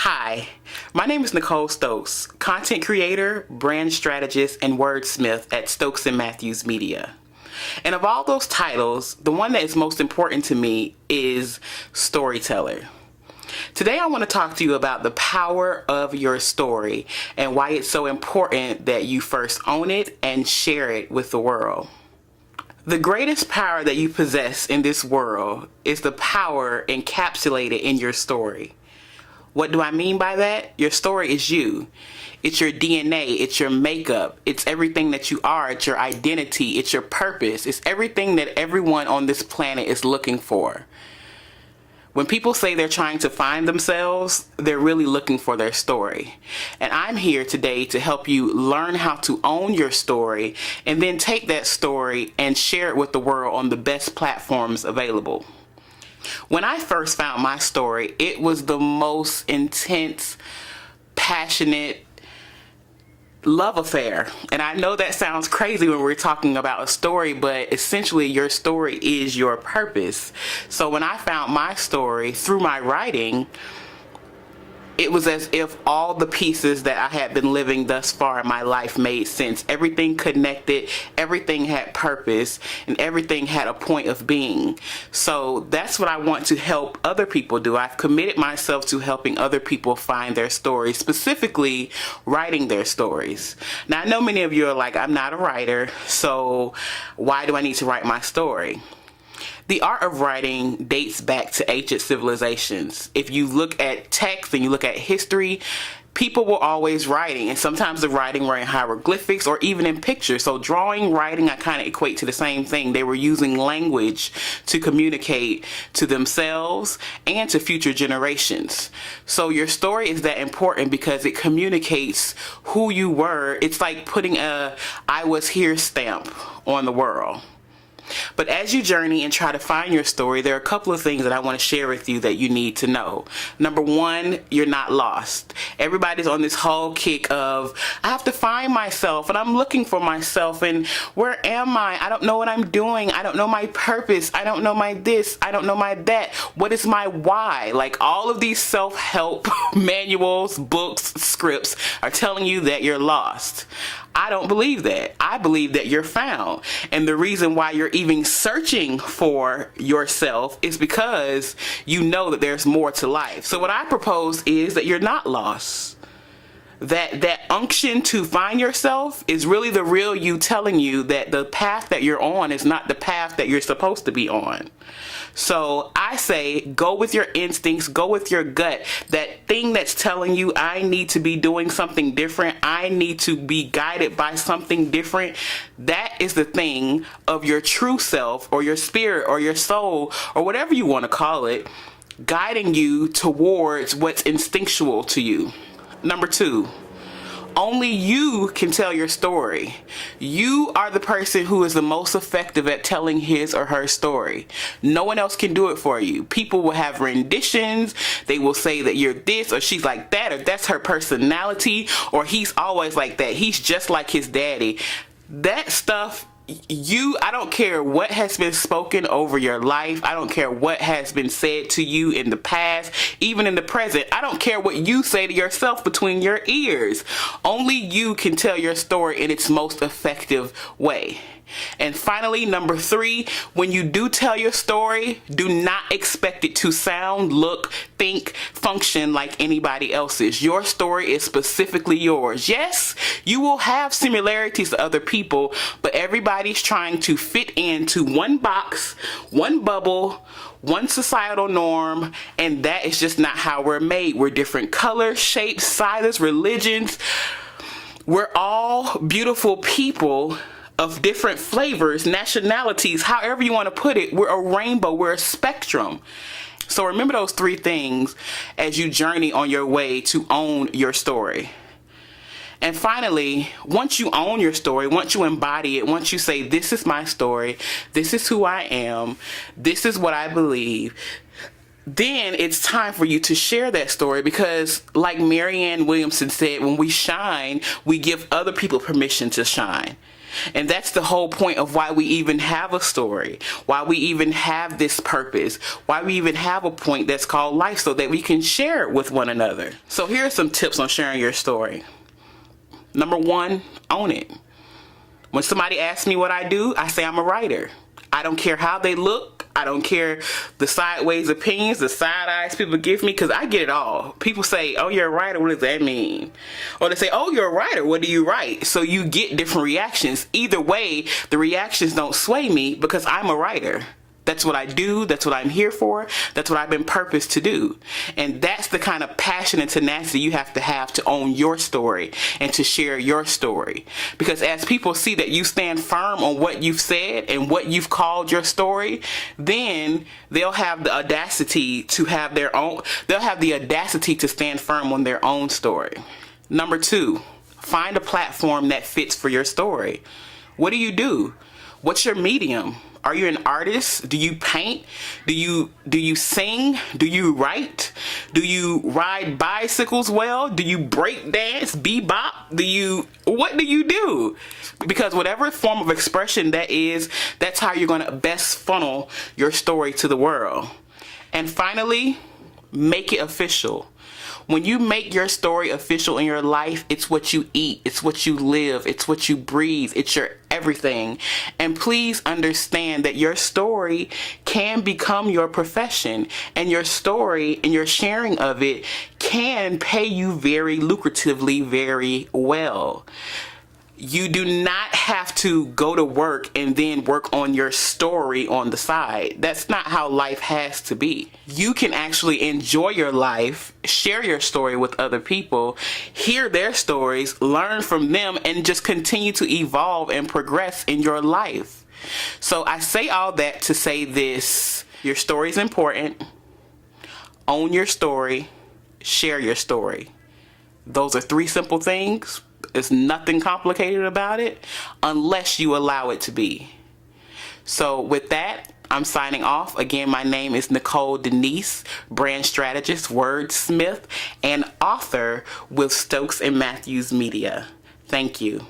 Hi, my name is Nicole Stokes, content creator, brand strategist, and wordsmith at Stokes Mathews Media. And of all those titles, the one that is most important to me is storyteller. Today I want to talk to you about the power of your story and why it's so important that you first own it and share it with the world. The greatest power that you possess in this world is the power encapsulated in your story. What do I mean by that? Your story is you. It's your DNA, it's your makeup, it's everything that you are, it's your identity, it's your purpose, it's everything that everyone on this planet is looking for. When people say they're trying to find themselves, they're really looking for their story. And I'm here today to help you learn how to own your story and then take that story and share it with the world on the best platforms available. When I first found my story, it was the most intense, passionate love affair. And I know that sounds crazy when we're talking about a story, but essentially your story is your purpose. So when I found my story through my writing, it was as if all the pieces that I had been living thus far in my life made sense. Everything connected, everything had purpose, and everything had a point of being. So that's what I want to help other people do. I've committed myself to helping other people find their stories, specifically writing their stories. Now, I know many of you are like, I'm not a writer, so why do I need to write my story? The art of writing dates back to ancient civilizations. If you look at text and you look at history, people were always writing, and sometimes the writing were in hieroglyphics or even in pictures. So drawing, writing, I kind of equate to the same thing. They were using language to communicate to themselves and to future generations. So your story is that important because it communicates who you were. It's like putting a "I was here" stamp on the world. But as you journey and try to find your story, there are a couple of things that I want to share with you that you need to know. Number one, you're not lost. Everybody's on this whole kick of, I have to find myself and I'm looking for myself and where am I? I don't know what I'm doing. I don't know my purpose. I don't know my this. I don't know my that. What is my why? Like all of these self-help manuals, books, scripts are telling you that you're lost. I don't believe that. I believe that you're found. And the reason why you're even searching for yourself is because you know that there's more to life. So what I propose is that you're not lost. That unction to find yourself is really the real you telling you that the path that you're on is not the path that you're supposed to be on. So I say, go with your instincts, go with your gut. That thing that's telling you I need to be doing something different, I need to be guided by something different. That is the thing of your true self or your spirit or your soul or whatever you want to call it, guiding you towards what's instinctual to you. Number two, only you can tell your story. You are the person who is the most effective at telling his or her story. No one else can do it for you. People will have renditions. They will say that you're this or she's like that or that's her personality or he's always like that. He's just like his daddy. That stuff, I don't care what has been spoken over your life. I don't care what has been said to you in the past, even in the present. I don't care what you say to yourself between your ears. Only you can tell your story in its most effective way. And finally, number three, when you do tell your story, do not expect it to sound, look, think, function like anybody else's. Your story is specifically yours. Yes, you will have similarities to other people, but everybody's trying to fit into one box, one bubble, one societal norm, and that is just not how we're made. We're different colors, shapes, sizes, religions. We're all beautiful people of different flavors, nationalities, however you want to put it. We're a rainbow, we're a spectrum. So remember those three things as you journey on your way to own your story. And finally, once you own your story, once you embody it, once you say, this is my story, this is who I am, this is what I believe, then it's time for you to share that story because, like Marianne Williamson said, when we shine, we give other people permission to shine. And that's the whole point of why we even have a story, why we even have this purpose, why we even have a point that's called life, so that we can share it with one another. So here are some tips on sharing your story. Number one, own it. When somebody asks me what I do, I say I'm a writer. I don't care how they look. I don't care the sideways opinions, the side eyes people give me, because I get it all. People say, oh, you're a writer, what does that mean? Or they say, oh, you're a writer, what do you write? So you get different reactions. Either way, the reactions don't sway me, because I'm a writer. That's what I do. That's what I'm here for. That's what I've been purposed to do. And that's the kind of passion and tenacity you have to own your story and to share your story. Because as people see that you stand firm on what you've said and what you've called your story, then they'll have the audacity to have their own, they'll have the audacity to stand firm on their own story. Number two, find a platform that fits for your story. What do? What's your medium? Are you an artist? Do you paint? Do you sing? Do you write? Do you ride bicycles well? Do you break dance, bebop? What do you do? Because whatever form of expression that is, that's how you're going to best funnel your story to the world. And finally, make it official. When you make your story official in your life, it's what you eat, it's what you live, it's what you breathe, it's your everything. And please understand that your story can become your profession, and your story and your sharing of it can pay you very lucratively, very well. You do not have to go to work and then work on your story on the side. That's not how life has to be. You can actually enjoy your life, share your story with other people, hear their stories, learn from them, and just continue to evolve and progress in your life. So I say all that to say this: your story is important. Own your story, share your story. Those are three simple things. There's nothing complicated about it unless you allow it to be. So with that, I'm signing off. Again, my name is Nicole Denise, brand strategist, wordsmith, and author with Stokes and Mathews Media. Thank you.